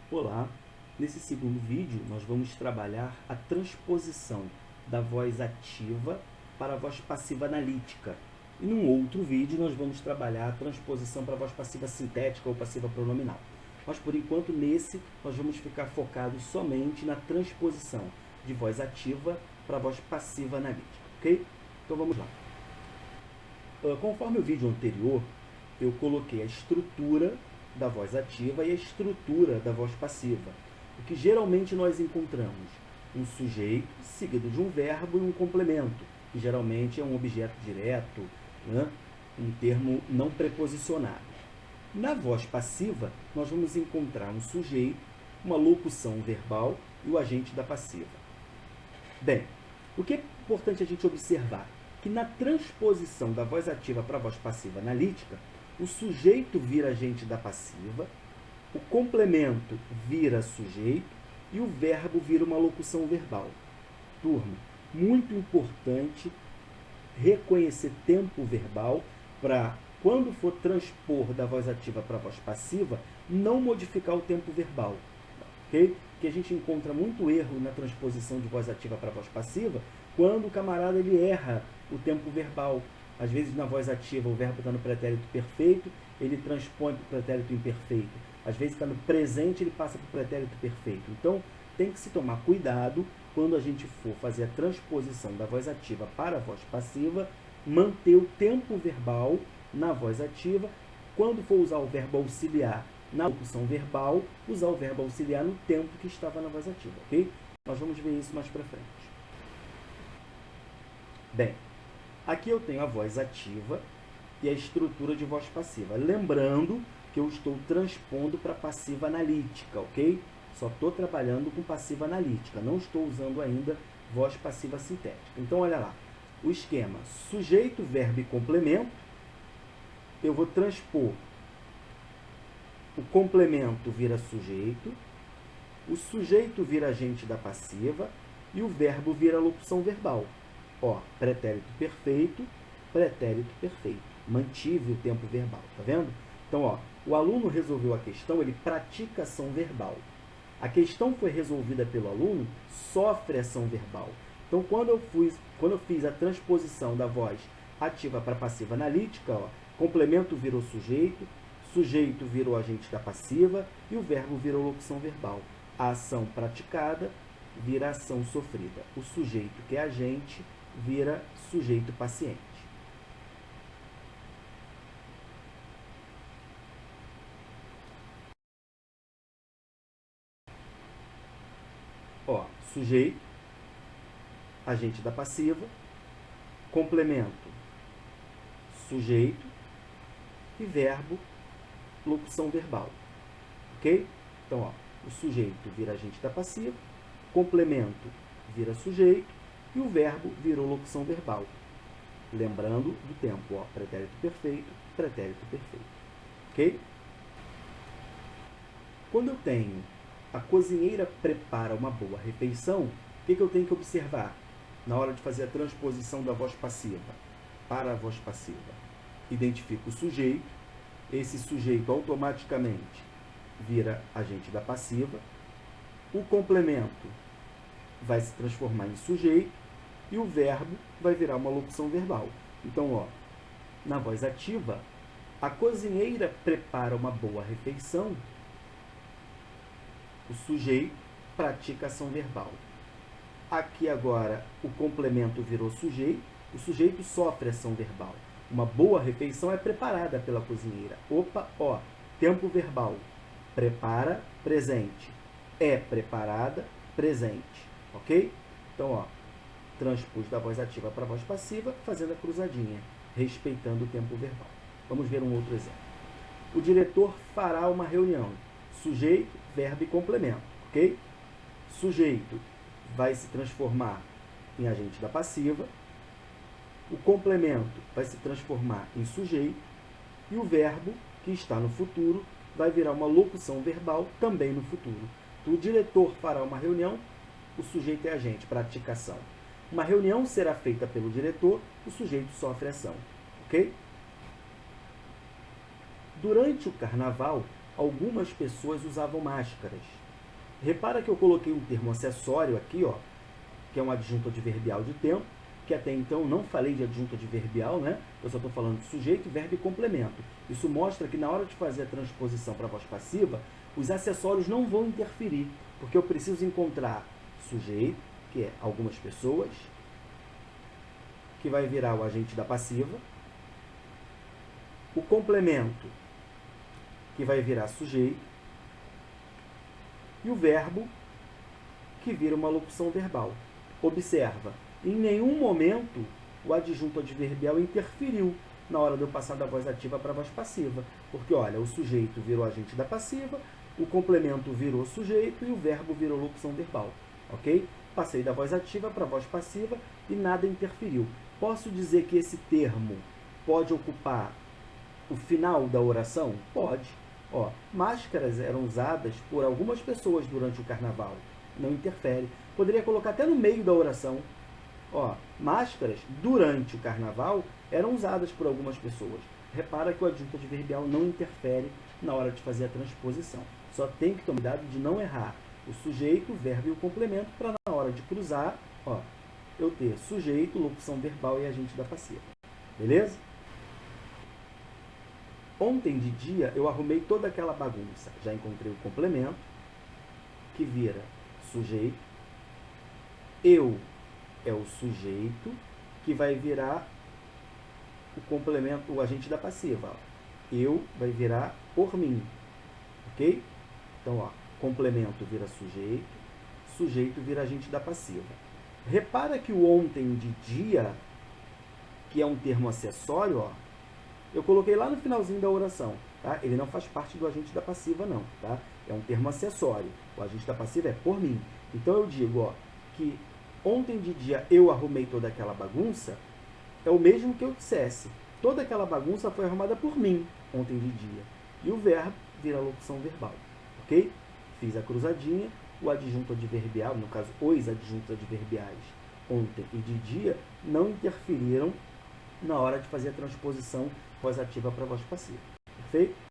Olá, nesse segundo vídeo nós vamos trabalhar a transposição da voz ativa para a voz passiva analítica. E num outro vídeo nós vamos trabalhar a transposição para a voz passiva sintética ou passiva pronominal. Mas por enquanto nesse nós vamos ficar focados somente na transposição de voz ativa para a voz passiva analítica, ok? Então vamos lá. Conforme o vídeo anterior, eu coloquei a estrutura da voz ativa e a estrutura da voz passiva. O que geralmente nós encontramos? Um sujeito seguido de um verbo e um complemento, que geralmente é um objeto direto, né? Um termo não preposicionado. Na voz passiva, nós vamos encontrar um sujeito, uma locução verbal e o agente da passiva. Bem, o que é importante a gente observar? Que na transposição da voz ativa para a voz passiva analítica, o sujeito vira agente da passiva, o complemento vira sujeito e o verbo vira uma locução verbal. Turma, muito importante reconhecer tempo verbal para, quando for transpor da voz ativa para a voz passiva, não modificar o tempo verbal. Ok? Porque a gente encontra muito erro na transposição de voz ativa para voz passiva, quando o camarada ele erra o tempo verbal. Às vezes na voz ativa o verbo está no pretérito perfeito, ele transpõe para o pretérito imperfeito. Às vezes está no presente, ele passa para o pretérito perfeito. Então tem que se tomar cuidado quando a gente for fazer a transposição da voz ativa para a voz passiva, manter o tempo verbal na voz ativa. Quando for usar o verbo auxiliar na locução verbal, usar o verbo auxiliar no tempo que estava na voz ativa, ok? Nós vamos ver isso mais para frente. Bem, aqui eu tenho a voz ativa e a estrutura de voz passiva. Lembrando que eu estou transpondo para passiva analítica, ok? Só estou trabalhando com passiva analítica, não estou usando ainda voz passiva sintética. Então, olha lá, o esquema sujeito, verbo e complemento. Eu vou transpor. O complemento vira sujeito, o sujeito vira agente da passiva e o verbo vira locução verbal. Ó, pretérito perfeito, pretérito perfeito. Mantive o tempo verbal, tá vendo? Então, ó, o aluno resolveu a questão, ele pratica ação verbal. A questão foi resolvida pelo aluno, sofre ação verbal. Então, quando eu fiz a transposição da voz ativa para passiva analítica, ó, complemento virou sujeito, sujeito virou agente da passiva e o verbo virou locução verbal. A ação praticada vira ação sofrida. O sujeito, que é agente, vira sujeito paciente. Ó, sujeito, agente da passiva, complemento, sujeito e verbo, locução verbal. Ok? Então, ó, o sujeito vira agente da passiva, complemento vira sujeito e o verbo virou locução verbal. Lembrando do tempo, ó, pretérito perfeito, pretérito perfeito. Ok? Quando eu tenho a cozinheira prepara uma boa refeição, o que eu tenho que observar na hora de fazer a transposição da voz passiva para a voz passiva? Identifico o sujeito, esse sujeito automaticamente vira agente da passiva, o complemento vai se transformar em sujeito e o verbo vai virar uma locução verbal. Então, ó, na voz ativa, a cozinheira prepara uma boa refeição, o sujeito pratica ação verbal. Aqui agora o complemento virou sujeito, o sujeito sofre ação verbal. Uma boa refeição é preparada pela cozinheira. Opa, ó, tempo verbal. Prepara, presente. É preparada, presente. Ok? Então, ó, transpus da voz ativa para a voz passiva, fazendo a cruzadinha, respeitando o tempo verbal. Vamos ver um outro exemplo. O diretor fará uma reunião. Sujeito, verbo e complemento, ok? Sujeito vai se transformar em agente da passiva, o complemento vai se transformar em sujeito e o verbo, que está no futuro, vai virar uma locução verbal também no futuro. Então, o diretor fará uma reunião, o sujeito é agente, pratica ação. Uma reunião será feita pelo diretor, o sujeito sofre ação, ok? Durante o carnaval, algumas pessoas usavam máscaras. Repara que eu coloquei um termo acessório aqui, ó, que é um adjunto adverbial de tempo, que até então não falei de adjunto adverbial, né? Eu só estou falando de sujeito, verbo e complemento. Isso mostra que na hora de fazer a transposição para a voz passiva, os acessórios não vão interferir, porque eu preciso encontrar sujeito, que é algumas pessoas, que vai virar o agente da passiva, o complemento, que vai virar sujeito, e o verbo, que vira uma locução verbal. Observa, em nenhum momento o adjunto adverbial interferiu na hora de eu passar da voz ativa para a voz passiva. Porque, olha, o sujeito virou agente da passiva, o complemento virou sujeito e o verbo virou locução verbal. Ok? Passei da voz ativa para a voz passiva e nada interferiu. Posso dizer que esse termo pode ocupar o final da oração? Pode. Ó, máscaras eram usadas por algumas pessoas durante o carnaval. Não interfere. Poderia colocar até no meio da oração. Ó, máscaras durante o carnaval eram usadas por algumas pessoas. Repara que o adjunto adverbial não interfere na hora de fazer a transposição. Só tem que tomar cuidado de não errar o sujeito, o verbo e o complemento para na hora de cruzar, ó, eu ter sujeito, locução verbal e agente da passiva. Beleza? Ontem de dia eu arrumei toda aquela bagunça. Já encontrei o complemento, que vira sujeito. Eu é o sujeito, que vai virar o complemento, o agente da passiva. Ó. Eu vai virar por mim. Ok? Então, ó, complemento vira sujeito, sujeito vira agente da passiva. Repara que o ontem de dia, que é um termo acessório, ó, eu coloquei lá no finalzinho da oração. Tá? Ele não faz parte do agente da passiva, não. Tá? É um termo acessório. O agente da passiva é por mim. Então, eu digo ó, que ontem de dia eu arrumei toda aquela bagunça, é o mesmo que eu dissesse. Toda aquela bagunça foi arrumada por mim ontem de dia. E o verbo vira locução verbal. Ok? Fiz a cruzadinha. O adjunto adverbial, no caso, os adjuntos adverbiais ontem e de dia, não interferiram na hora de fazer a transposição voz ativa para voz passiva. Perfeito?